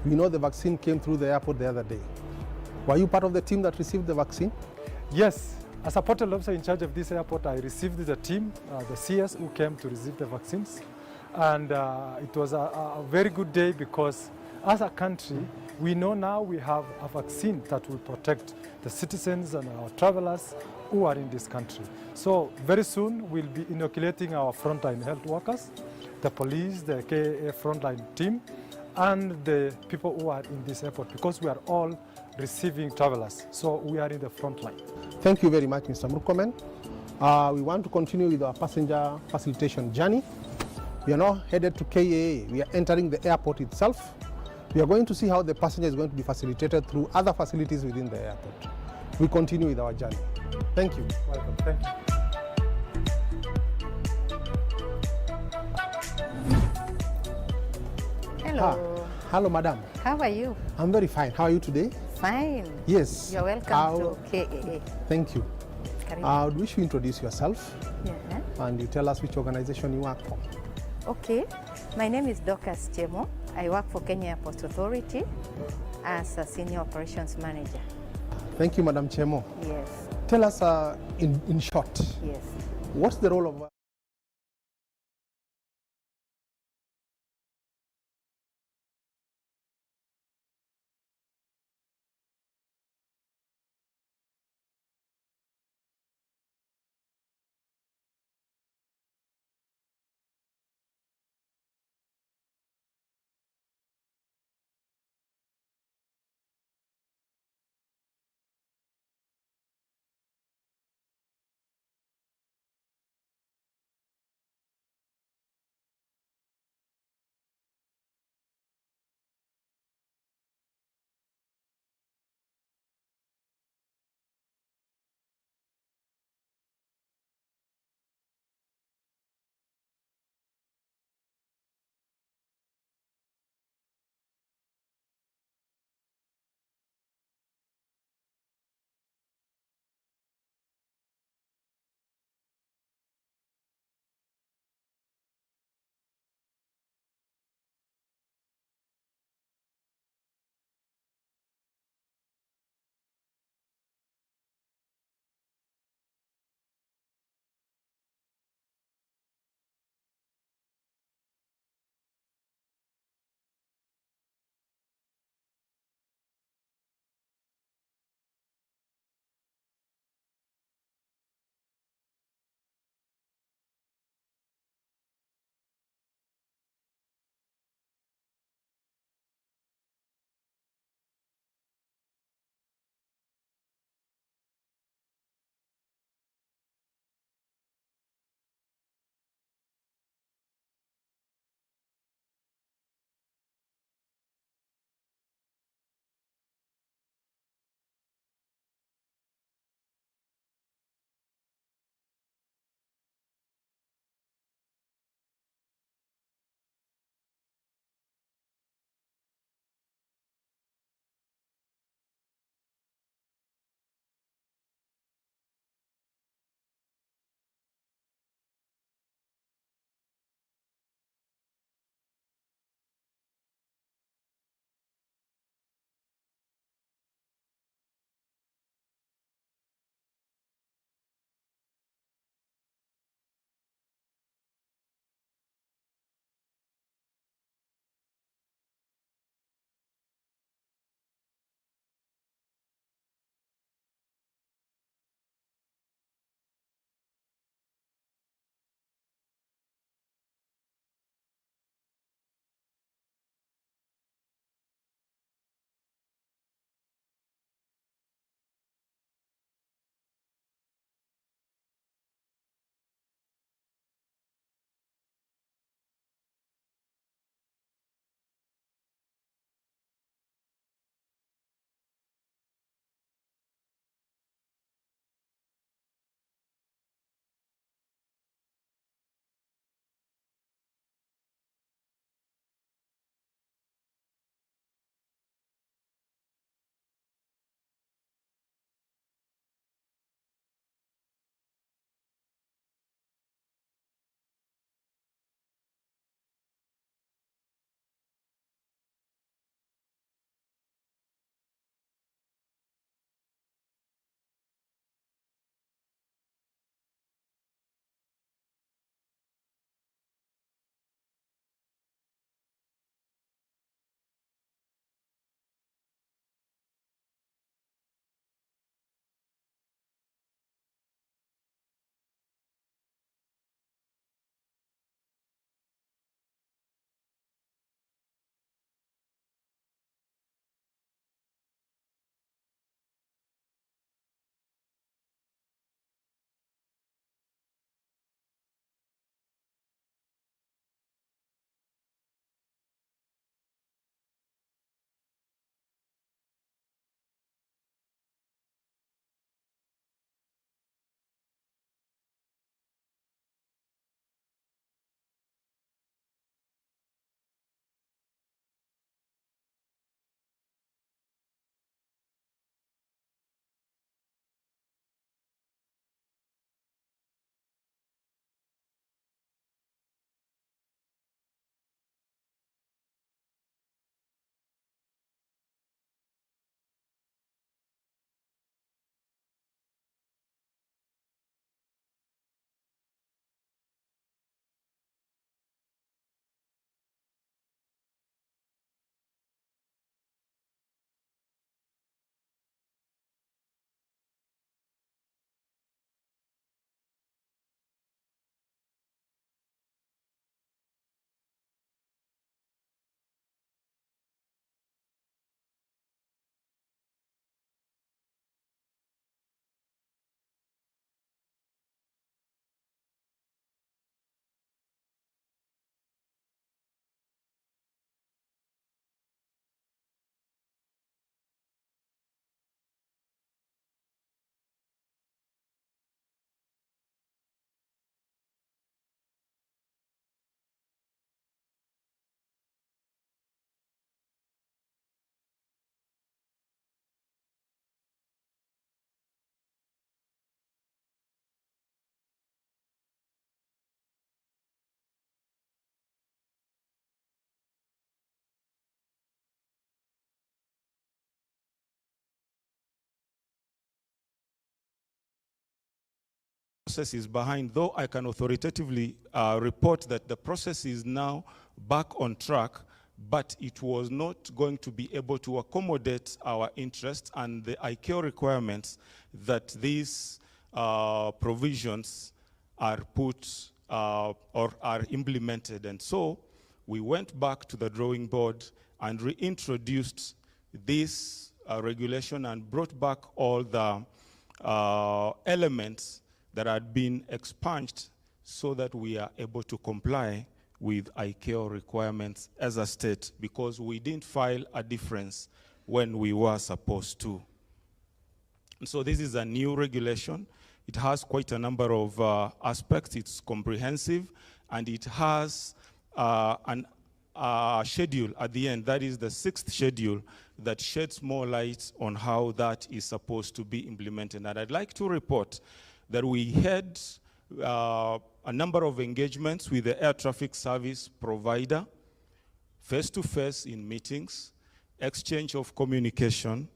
We know the vaccine came through the airport the other day. Were you part of the team that received the vaccine? Yes, as a portal officer in charge of this airport, I received the team, the CS who came to receive the vaccines. And it was a very good day because as a country, we know now we have a vaccine that will protect the citizens and our travelers who are in this country. So very soon we'll be inoculating our frontline health workers, the police, the KCAA frontline team, and the people who are in this airport, because we are all receiving travelers. So we are in the front line. Thank you very much, Mr. Murkomen. We want to continue with our passenger facilitation journey. We are now headed to KCAA. We are entering the airport itself. We are going to see how the passenger is going to be facilitated through other facilities within the airport. We continue with our journey. Thank you. Welcome. Thank you. Hello. Hello, madam. How are you? I'm very fine. How are you today? Fine. Yes. You're welcome to KCAA. Thank you. I would wish you introduce yourself. Yeah. And you tell us which organization you work for. Okay. My name is Dorcas Chemo. I work for Kenya Airport Authority as a Senior Operations Manager. Thank you, Madam Chemo. Yes. Tell us in short, Yes. what's the role of process is behind, though I can authoritatively report that the process is now back on track, but it was not going to be able to accommodate our interests and the ICAO requirements that these provisions are put or are implemented. And so we went back to the drawing board and reintroduced this regulation and brought back all the elements that had been expunged so that we are able to comply with ICAO requirements as a state, because we didn't file a difference when we were supposed to. And so this is a new regulation. It has quite a number of aspects. It's comprehensive, and it has a schedule at the end. That is the 6th schedule that sheds more light on how that is supposed to be implemented. And I'd like to report that we had a number of engagements with the air traffic service provider, face-to-face in meetings, exchange of communication,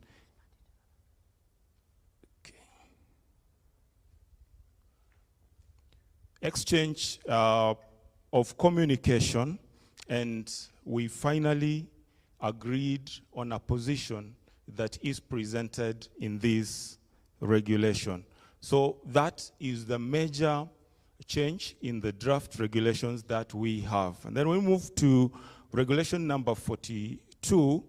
exchange of communication, and we finally agreed on a position that is presented in this regulation. So that is the major change in the draft regulations that we have. And then we move to regulation number 42.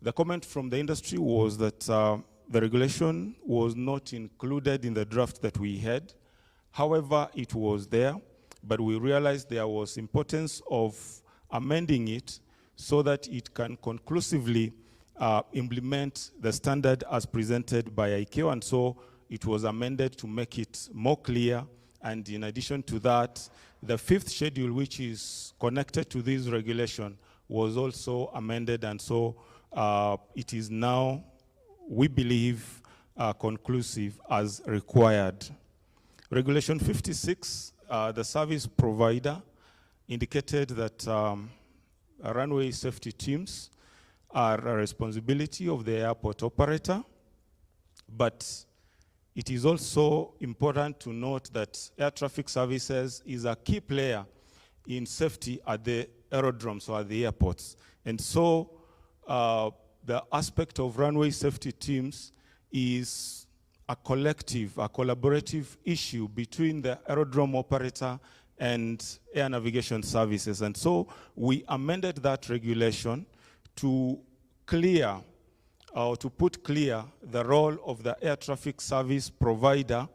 The comment from the industry was that the regulation was not included in the draft that we had. However, it was there, but we realized there was importance of amending it so that it can conclusively implement the standard as presented by ICAO, and so it was amended to make it more clear. And in addition to that, the 5th schedule, which is connected to this regulation, was also amended, and so it is now, we believe, conclusive as required. Regulation 56, the service provider indicated that runway safety teams are a responsibility of the airport operator, but it is also important to note that air traffic services is a key player in safety at the aerodromes or at the airports. And so the aspect of runway safety teams is a collective, a collaborative issue between the aerodrome operator and air navigation services. And so we amended that regulation to clear, or to put clear, the role of the air traffic service provider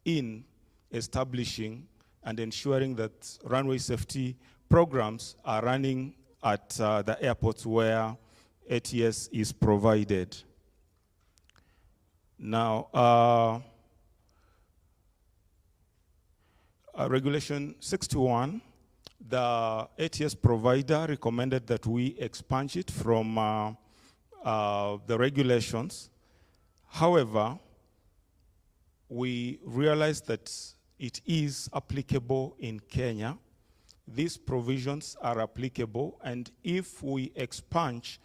in establishing and ensuring that runway safety programs are running at the airports where ATS is provided. Now, Regulation 61, the ATS provider recommended that we expunge it from the regulations. However, we realized that it is applicable in Kenya. These provisions are applicable, and if we expunge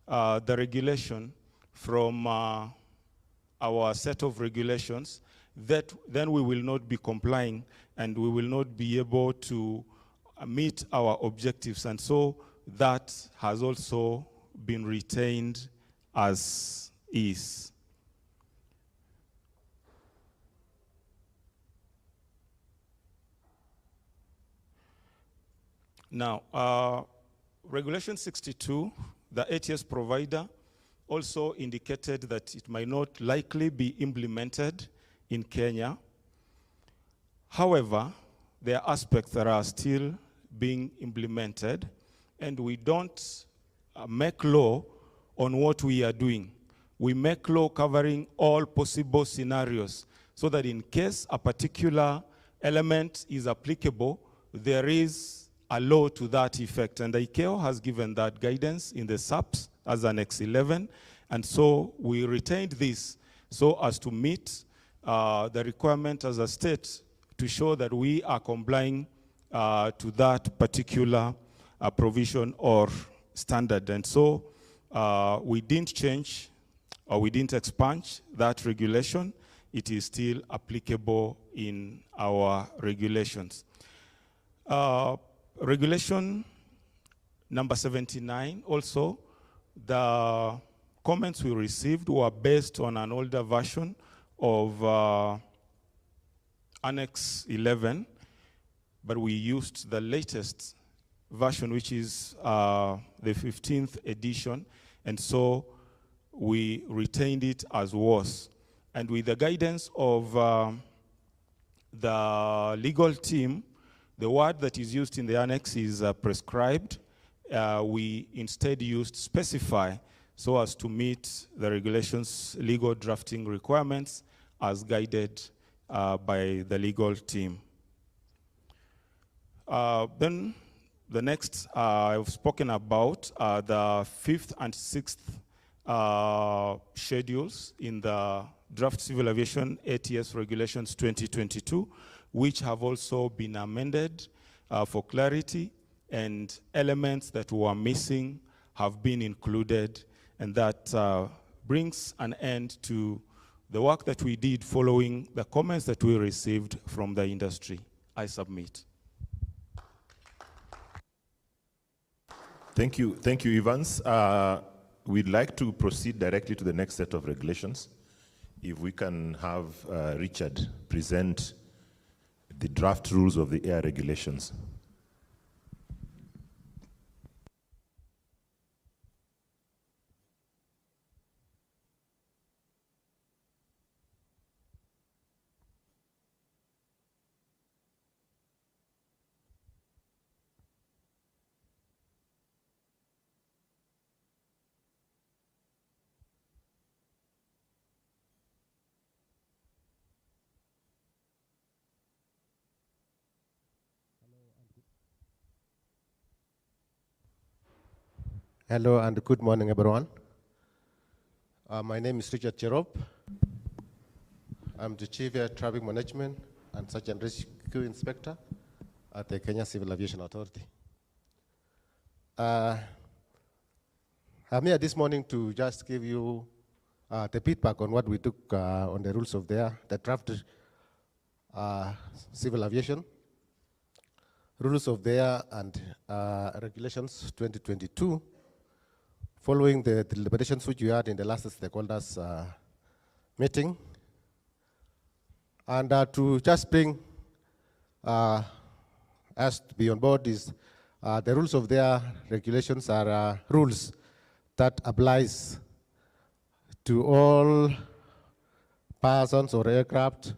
the regulation from our set of regulations, then we will not be complying and we will not be able to meet our objectives. And so that has also been retained as is. Now, Regulation 62, the ATS provider also indicated that it might not likely be implemented in Kenya. However, there are aspects that are still being implemented, and we don't make law on what we are doing. We make law covering all possible scenarios, so that in case a particular element is applicable, there is a law to that effect. And ICAO has given that guidance in the SAPs as Annex 11, and so we retained this so as to meet the requirement as a state to show that we are complying to that particular provision or standard. And so we didn't change or we didn't expunge that regulation. it is still applicable in our regulations. Regulation number 79 also, the comments we received were based on an older version of Annex 11, but we used the latest version, which is the 15th edition, and so we retained it as was. And with the guidance of the legal team, the word that is used in the annex is prescribed. We instead used specify so as to meet the regulations' legal drafting requirements as guided by the legal team. Then the next I've spoken about the 5th and 6th schedules in the Draft Civil Aviation ATS Regulations 2022, which have also been amended for clarity, and elements that were missing have been included, and that brings an end to the work that we did following the comments that we received from the industry. I submit. Thank you, Evans. We'd like to proceed directly to the next set of regulations. If we can have Richard present the draft rules of the air regulations. Hello and good morning, everyone. My name is Richard Cherop. I'm the Chief Air Traffic Management and Search and Rescue Inspector at the Kenya Civil Aviation Authority. I'm here this morning to just give you the feedback on what we took on the rules of the draft civil aviation, rules of the air and regulations 2022, following the deliberations which we had in the last stakeholders meeting. And to just bring us to be on board is the rules of their regulations are rules that applies to all persons or aircraft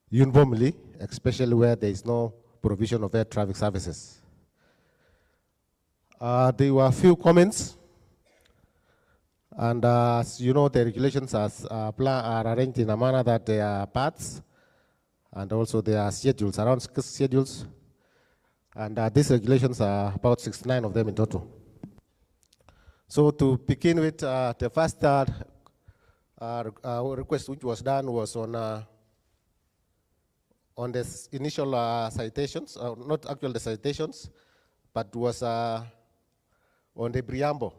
uniformly, especially where there is no provision of air traffic services. There were a few comments, and as you know, the regulations are arranged in a manner that there are parts, and also there are schedules, around 6 schedules, and these regulations are about 69 of them in total. So to begin with, the first request which was done was on the initial citations, not actually the citations, but was on the preamble,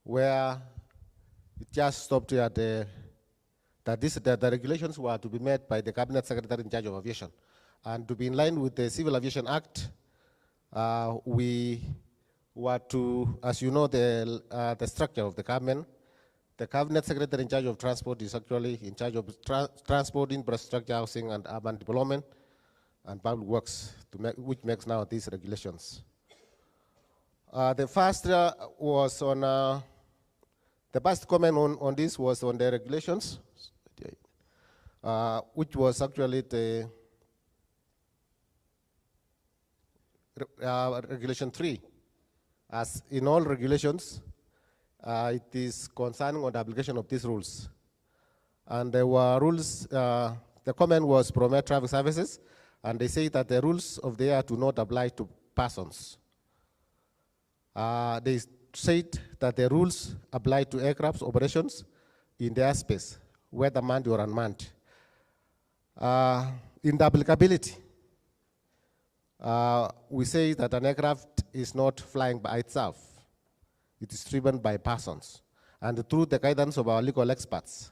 where it just stopped at that the regulations were to be made by the Cabinet Secretary in charge of aviation. And to be in line with the Civil Aviation Act, we were to, as you know, the structure of the Cabinet. The Cabinet Secretary in charge of transport is actually in charge of transport, infrastructure, housing, and urban development, and public works, which makes now these regulations. The first was on, the first comment on this was on the regulations, which was actually the Regulation 3. As in all regulations, it is concerning on the application of these rules. And there were rules, the comment was from air traffic services, and they say that the rules of the air do not apply to persons. They said that the rules apply to aircraft operations in the airspace, whether manned or unmanned. In the applicability, we say that an aircraft is not flying by itself. It is driven by persons. and through the guidance of our legal experts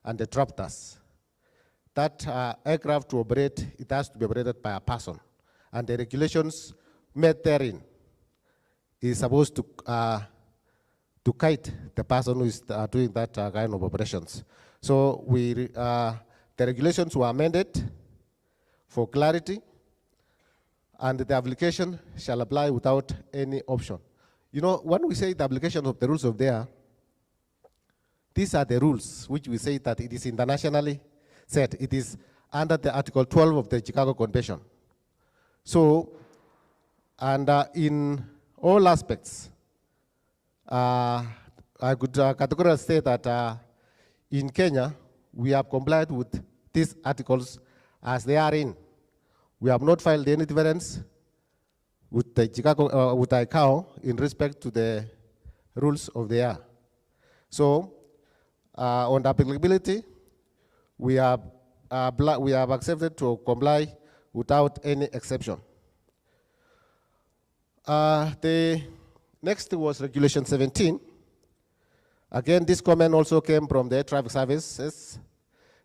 and the drafters, that aircraft to operate, it has to be operated by a person. And the regulations made therein is supposed to guide the person who is doing that kind of operations. So the regulations were amended for clarity, and the application shall apply without any option. You know, when we say the application of the rules of the air, these are the rules which we say that it is internationally set. It is under the Article 12 of the Chicago Convention. So, and in all aspects, I could categorically say that in Kenya, we have complied with these articles as they are in. We have not filed any difference with the Chicago, with ICAO in respect to the rules of the air. So, on the applicability, we have accepted to comply without any exception. The next was Regulation 17. Again, this comment also came from the Air Traffic Services.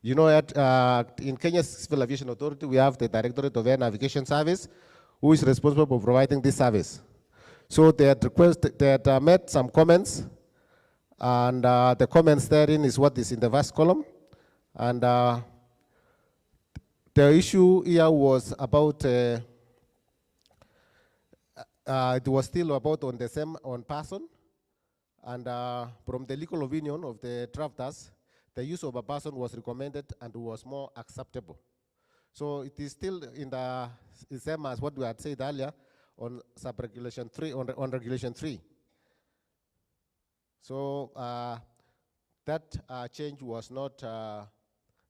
You know, in Kenya's Civil Aviation Authority, we have the Directorate of Air Navigation Service, who is responsible for providing this service. So they had made some comments, and the comments therein is what is in the first column. And the issue here was about, it was still about on the same person, and from the legal opinion of the drafters, the use of a person was recommended and was more acceptable. So it is still in the same as what we had said earlier on sub-regulation 3, on regulation 3. So that change was not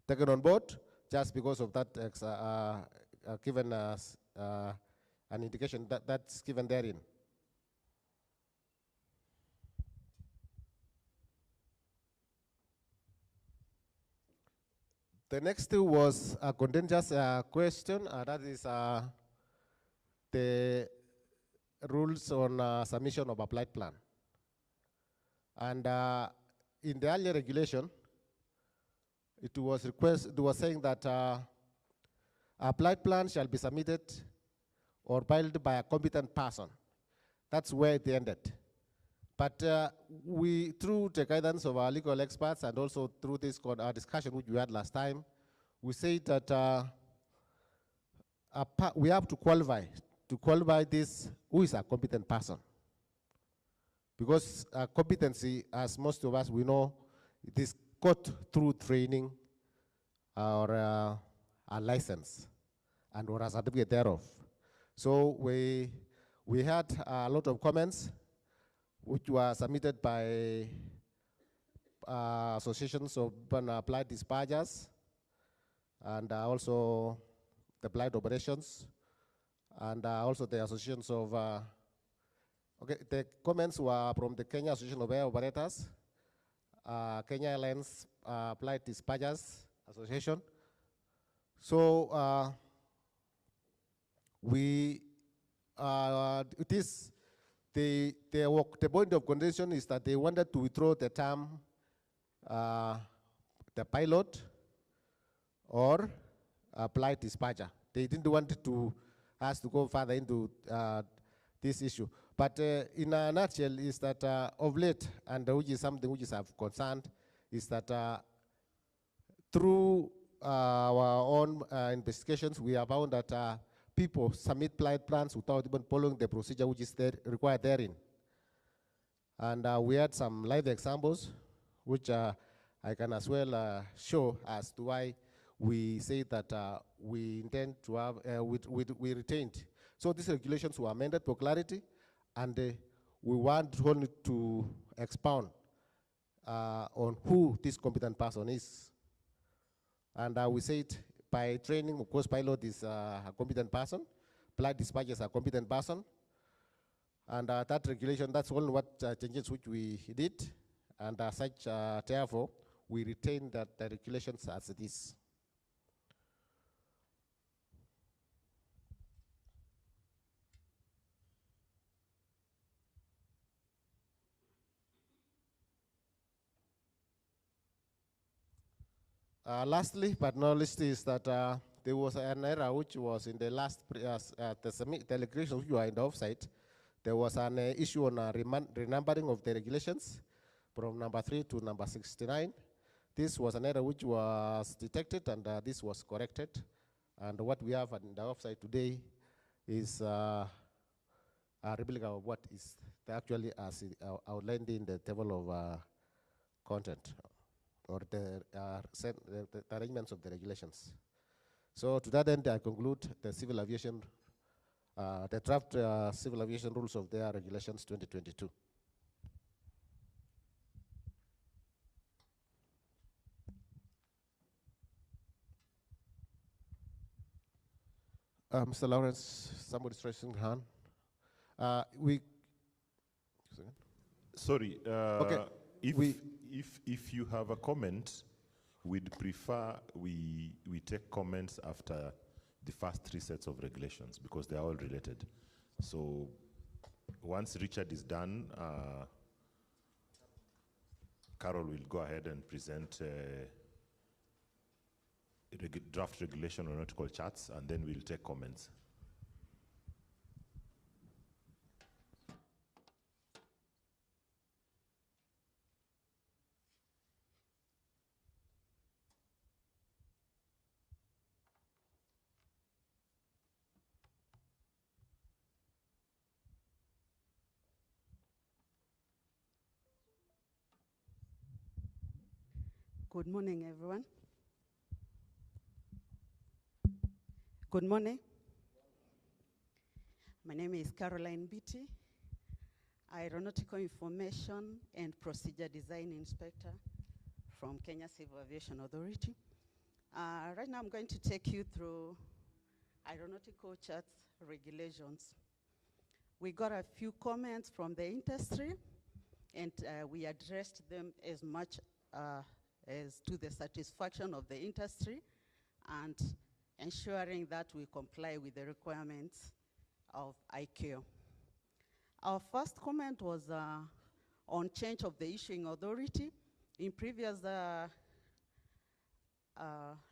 taken on board just because of that given us an indication that's given therein. The next was a contentious question, that is the rules on submission of applied plan. And in the earlier regulation, it was saying that applied plan shall be submitted or filed by a competent person. That's where it ended. But we, through the guidance of our legal experts and also through this discussion which we had last time, we say that we have to qualify this, who is a competent person. Because competency, as most of us we know, it is got through training or a license and or a certificate thereof. So we had a lot of comments which were submitted by associations of applied dispatchers and also the applied operations and also the associations of, okay, the comments were from the Kenya Association of Air Operators, Kenya Airlines Applied Dispatchers Association. So it is the point of contention is that they wanted to withdraw the term the pilot or applied dispatcher. They didn't want us to go further into this issue. But in a nutshell is that of late, and which is something which is of concern, is that through our own investigations, we have found that people submit flight plans without even following the procedure which is required therein. And we had some live examples, which I can as well show as to why we say that we intend to have, we retained. So these regulations were amended for clarity, and we want only to expound on who this competent person is. And we said by training, of course, pilot is a competent person, flight dispatcher is a competent person, and that regulation, that's only what changes which we did, and such, therefore, we retain that the regulations as it is. Lastly, but not least, is that there was an error which was in the last the regulations which were in the offsite. There was an issue on renumbering of the regulations from number 3 to number 69. This was an error which was detected, and this was corrected. And what we have in the offsite today is a replica of what is actually as outlined in the table of content, or the arrangements of the regulations. So to that end, I conclude the civil aviation, the draft civil aviation rules of their regulations 2022. Mr. Lawrence, somebody's raising their hand. Sorry. Okay. If you have a comment, we'd prefer we take comments after the first 3 sets of regulations, because they're all related. So once Richard is done, Carol will go ahead and present draft regulation on nautical charts, and then we'll take comments. Good morning, everyone. Good morning. My name is Caroline Beatty, Aeronautical Information and Procedure Design Inspector from Kenya Civil Aviation Authority. Right now I'm going to take you through aeronautical charts regulations. We got a few comments from the industry, and we addressed them as much as to the satisfaction of the industry and ensuring that we comply with the requirements of ICAO. Our first comment was on change of the issuing authority. In previous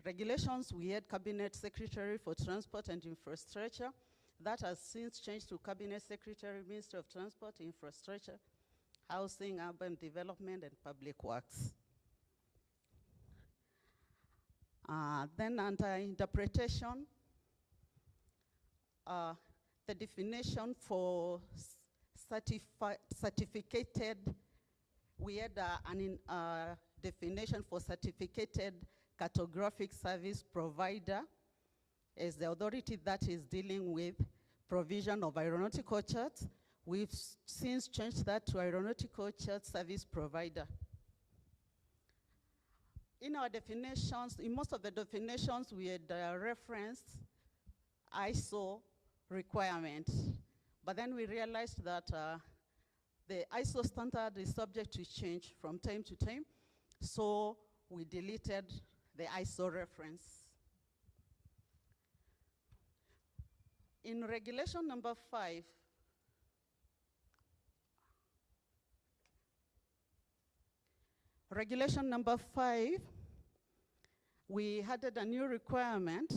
regulations, we had Cabinet Secretary for Transport and Infrastructure. That has since changed to Cabinet Secretary, Ministry of Transport, Infrastructure, Housing, Urban Development, and Public Works. Then under interpretation, the definition for certificated, we had a definition for certificated cartographic service provider as the authority that is dealing with provision of aeronautical charts. We've since changed that to aeronautical chart service provider. In our definitions, in most of the definitions, we had referenced ISO requirements. But then we realized that the ISO standard is subject to change from time to time. So we deleted the ISO reference. In regulation number 5, regulation number 5, we added a new requirement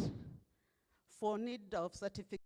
for need of certification.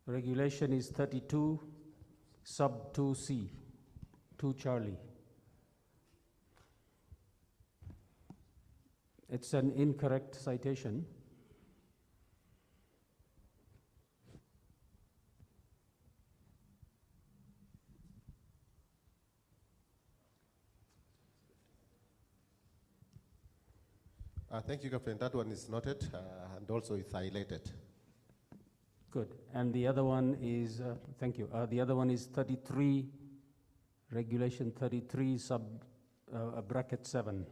Regulation is 32 sub 2C, 2 Charlie. It's an incorrect citation. Thank you, Captain. That one is noted and also it's highlighted. Good. And the other one is, thank you. The other one is 33, regulation 33 sub bracket 7.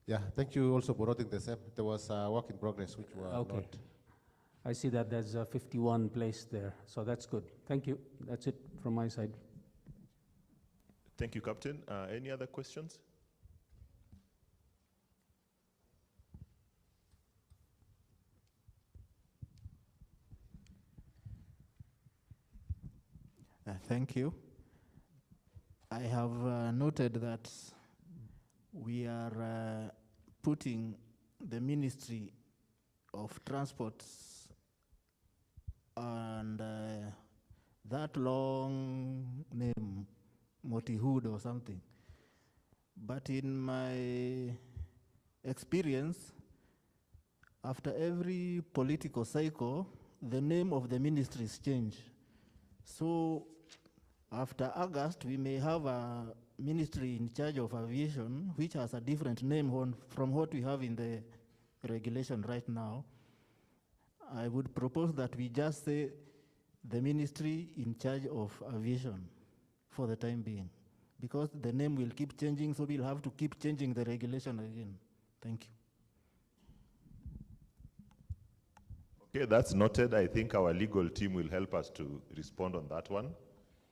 Yeah, thank you also for noting the same. There was a work in progress which were Okay. not. I see that there's 51 placed there, so that's good. Thank you. That's it from my side. Thank you, Captain. Any other questions? Thank you. I have noted that we are putting the Ministry of Transport and that long name, Motihood or something. But in my experience, after every political cycle, the name of the ministries change. So after August, we may have a ministry in charge of aviation, which has a different name from what we have in the regulation right now. I would propose that we just say the ministry in charge of aviation for the time being, because the name will keep changing, so we'll have to keep changing the regulation again. Thank you. Okay, that's noted. I think our legal team will help us to respond on that one.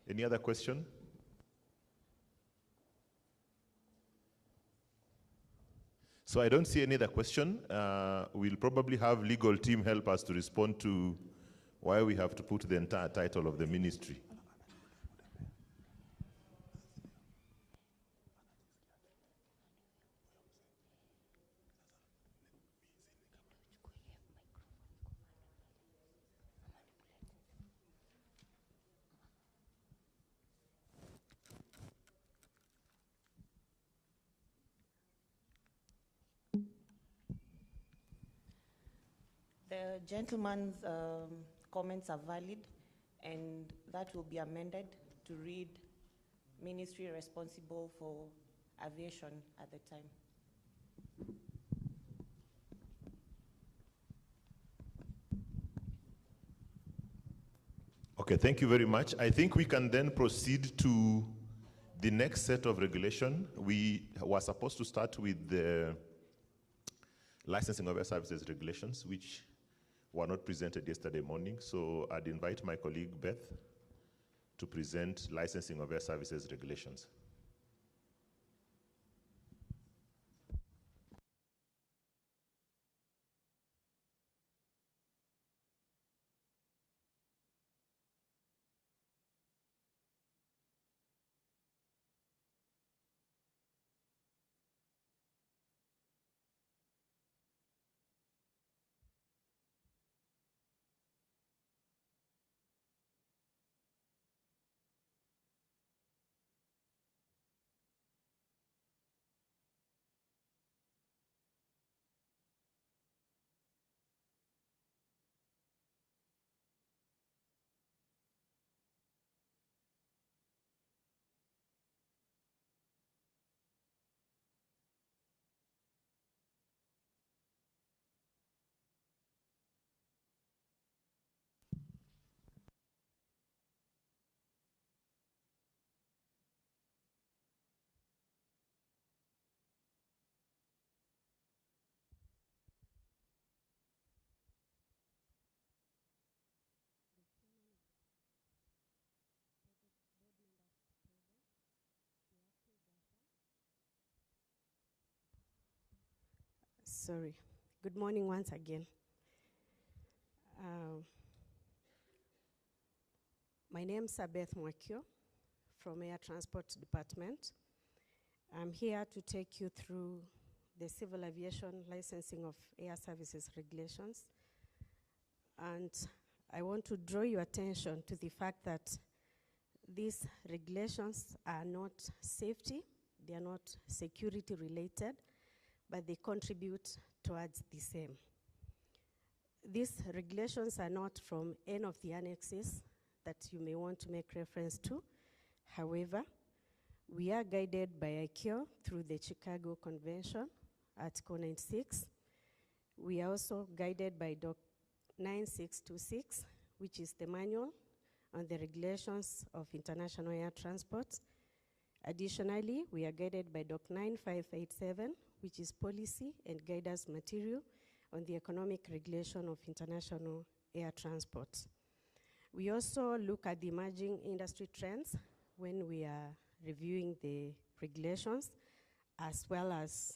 Any other question? So I don't see any other question. We'll probably have legal team help us to respond to why we have to put the entire title of the ministry. The gentleman's comments are valid, and that will be amended to read ministry responsible for aviation at the time. Okay, thank you very much. I think we can then proceed to the next set of regulation. We were supposed to start with the licensing of air services regulations, which were not presented yesterday morning. So I'd invite my colleague Beth to present licensing of air services regulations. Sorry. Good morning once again. My name is Beth Mwakio from Air Transport Department. I'm here to take you through the Civil Aviation Licensing of Air Services Regulations. And I want to draw your attention to the fact that these regulations are not safety, they are not security related, but they contribute towards the same. These regulations are not from any of the annexes that you may want to make reference to. However, we are guided by ICAO through the Chicago Convention, Article 96. We are also guided by Doc 9626, which is the manual on the regulations of international air transport. Additionally, we are guided by Doc 9587, which is policy and guidance material on the economic regulation of international air transport. We also look at the emerging industry trends when we are reviewing the regulations, as well as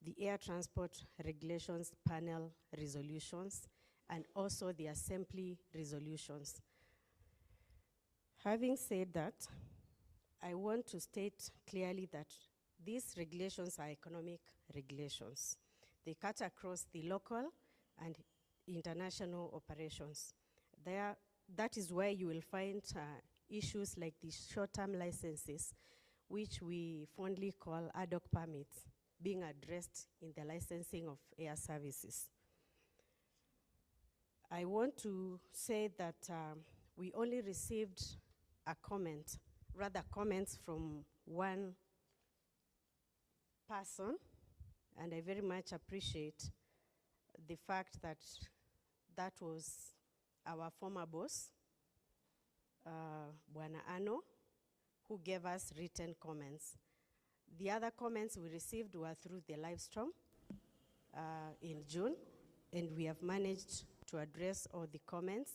the air transport regulations panel resolutions, and also the assembly resolutions. Having said that, I want to state clearly that these regulations are economic regulations. They cut across the local and international operations. That is where you will find issues like the short-term licenses, which we fondly call ad hoc permits, being addressed in the licensing of air services. I want to say that we only received a comment, rather comments from one person, and I very much appreciate the fact that that was our former boss, Bwana Ano, who gave us written comments. The other comments we received were through the live stream in June, and we have managed to address all the comments.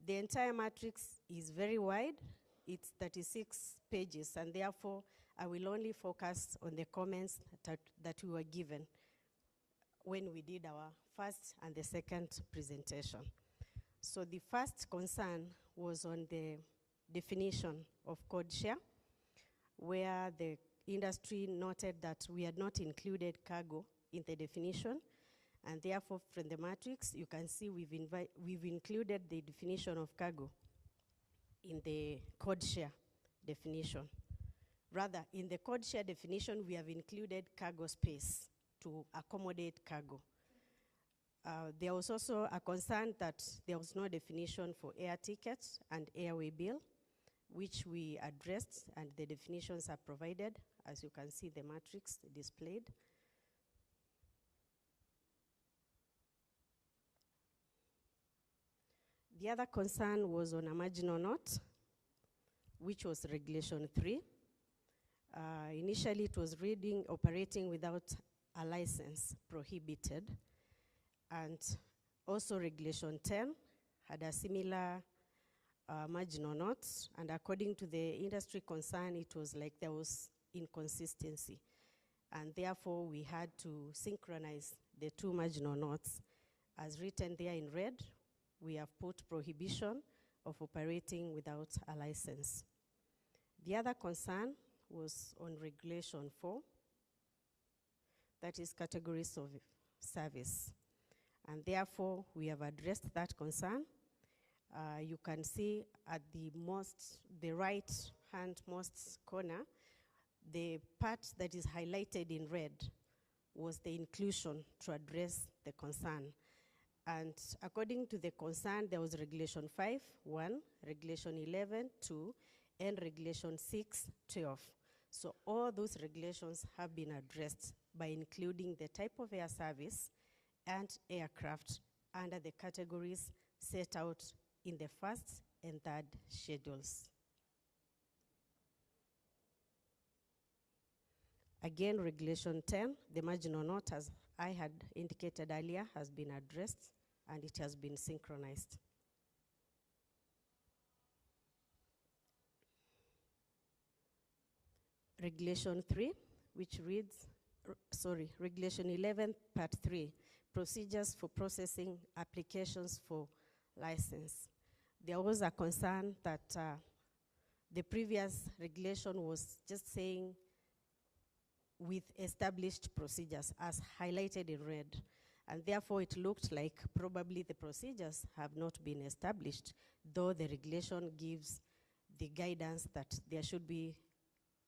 The entire matrix is very wide. It's 36 pages, and therefore I will only focus on the comments that we were given when we did our first and the second presentation. So the first concern was on the definition of code share, where the industry noted that we had not included cargo in the definition, and therefore from the matrix you can see we've included the definition of cargo in the code share definition. Rather, in the code share definition, we have included cargo space to accommodate cargo. There was also a concern that there was no definition for air tickets and airway bill, which we addressed, and the definitions are provided, as you can see the matrix displayed. The other concern was on a marginal note, which was Regulation 3. Initially, it was reading operating without a license prohibited. And also Regulation 10 had a similar marginal note. And according to the industry concern, it was like there was inconsistency. And therefore, we had to synchronize the two marginal notes. As written there in red, we have put prohibition of operating without a license. The other concern was on Regulation 4, that is categories of service. And therefore, we have addressed that concern. You can see at the right-hand most corner, the part that is highlighted in red was the inclusion to address the concern. And according to the concern, there was Regulation 5, 1, Regulation 11, 2, and Regulation 6, 12. So all those regulations have been addressed by including the type of air service and aircraft under the categories set out in the first and third schedules. Again, Regulation 10, the marginal note, as I had indicated earlier, has been addressed and it has been synchronized. Regulation 3, which reads, Regulation 11, Part 3, procedures for processing applications for license. There was a concern that the previous regulation was just saying with established procedures as highlighted in red. And therefore it looked like probably the procedures have not been established, though the regulation gives the guidance that there should be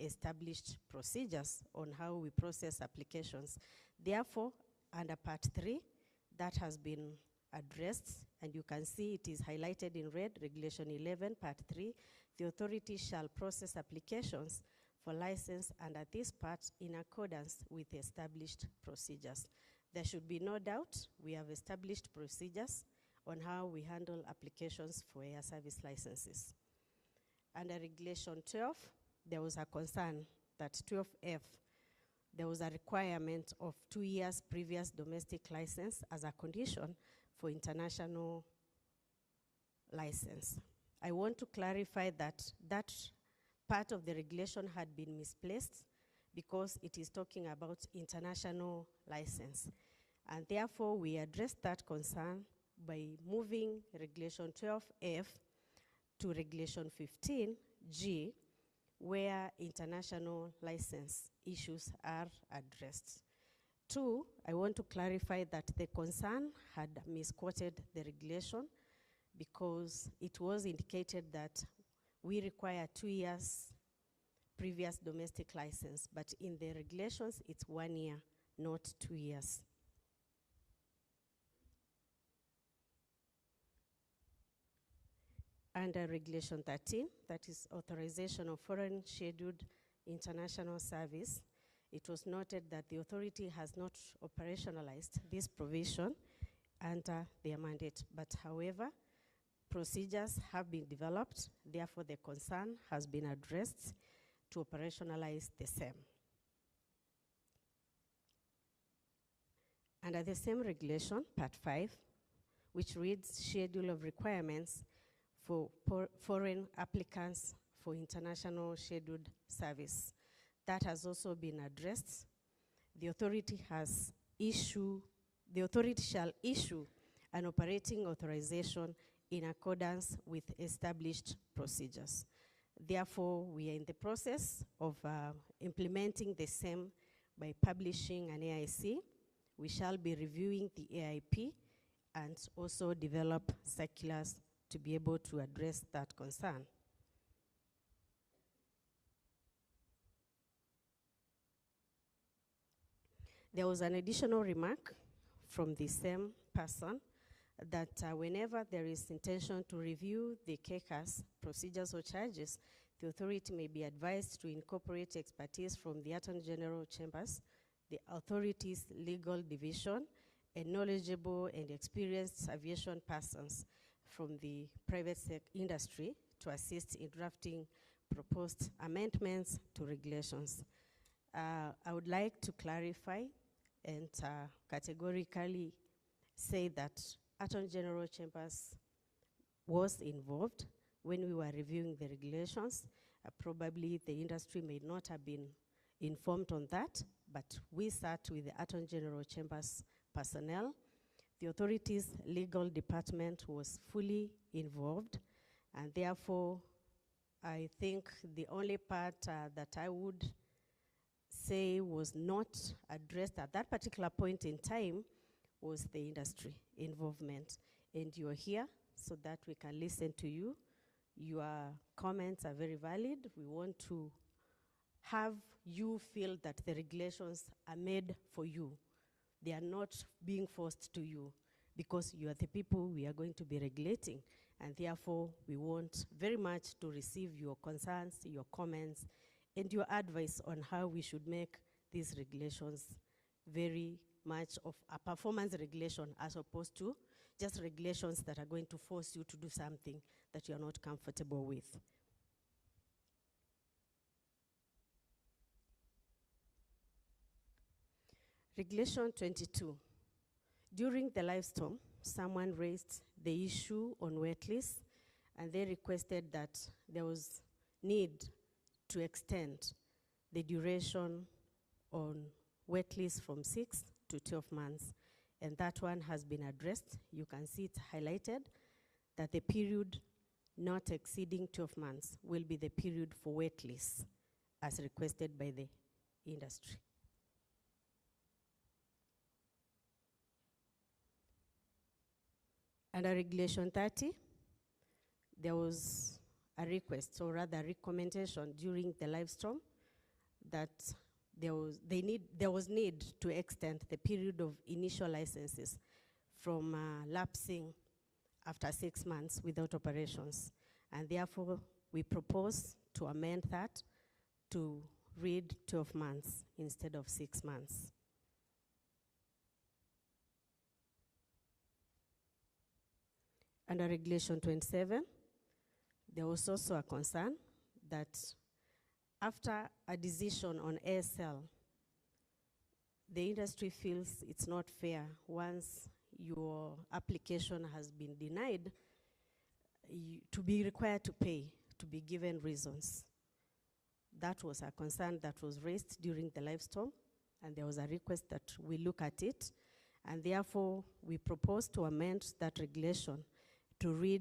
established procedures on how we process applications. Therefore, under part 3, that has been addressed, and you can see it is highlighted in red, Regulation 11, Part 3. The authority shall process applications for license under this part in accordance with established procedures. There should be no doubt we have established procedures on how we handle applications for air service licenses. Under Regulation 12, there was a concern that 12F, there was a requirement of 2 years previous domestic license as a condition for international license. I want to clarify that that part of the regulation had been misplaced because it is talking about international license. And therefore, we addressed that concern by moving Regulation 12F to Regulation 15G, where international license issues are addressed. 2, I want to clarify that the concern had misquoted the regulation because it was indicated that we require 2 years previous domestic license, but in the regulations, it's 1 year, not 2 years. Under Regulation 13, that is authorization of foreign scheduled international service, it was noted that the authority has not operationalized this provision under their mandate. But however, procedures have been developed, therefore the concern has been addressed to operationalize the same. Under the same regulation, Part 5, which reads Schedule of Requirements for Foreign Applicants for International Scheduled Service, that has also been addressed. The authority shall issue an operating authorization in accordance with established procedures. Therefore, we are in the process of implementing the same by publishing an AIC. We shall be reviewing the AIP and also develop circulars to be able to address that concern. There was an additional remark from the same person that whenever there is intention to review the KCAS procedures or charges, the authority may be advised to incorporate expertise from the Attorney General Chambers, the authority's legal division, and knowledgeable and experienced aviation persons from the private industry to assist in drafting proposed amendments to regulations. I would like to clarify and categorically say that Attorney General Chambers was involved when we were reviewing the regulations. Probably the industry may not have been informed on that, but we sat with the Attorney General Chambers personnel. The authority's legal department was fully involved, and therefore I think the only part that I would say was not addressed at that particular point in time was the industry involvement. And you're here so that we can listen to you. Your comments are very valid. We want to have you feel that the regulations are made for you. They are not being forced to you because you are the people we are going to be regulating. And therefore, we want very much to receive your concerns, your comments, and your advice on how we should make these regulations very much of a performance regulation as opposed to just regulations that are going to force you to do something that you're not comfortable with. Regulation 22. During the live storm, someone raised the issue on wet lists, and they requested that there was need to extend the duration on wet lists from 6 to 12 months. And that one has been addressed. You can see it highlighted that the period not exceeding 12 months will be the period for wet lists as requested by the industry. Under Regulation 30, there was a request, or rather a recommendation during the live storm that there was need to extend the period of initial licenses from lapsing after 6 months without operations. And therefore, we propose to amend that to read 12 months instead of 6 months. Under Regulation 27, there was also a concern that after a decision on ASL, the industry feels it's not fair once your application has been denied to be required to pay, to be given reasons. That was a concern that was raised during the live storm, and there was a request that we look at it, and therefore we propose to amend that regulation to read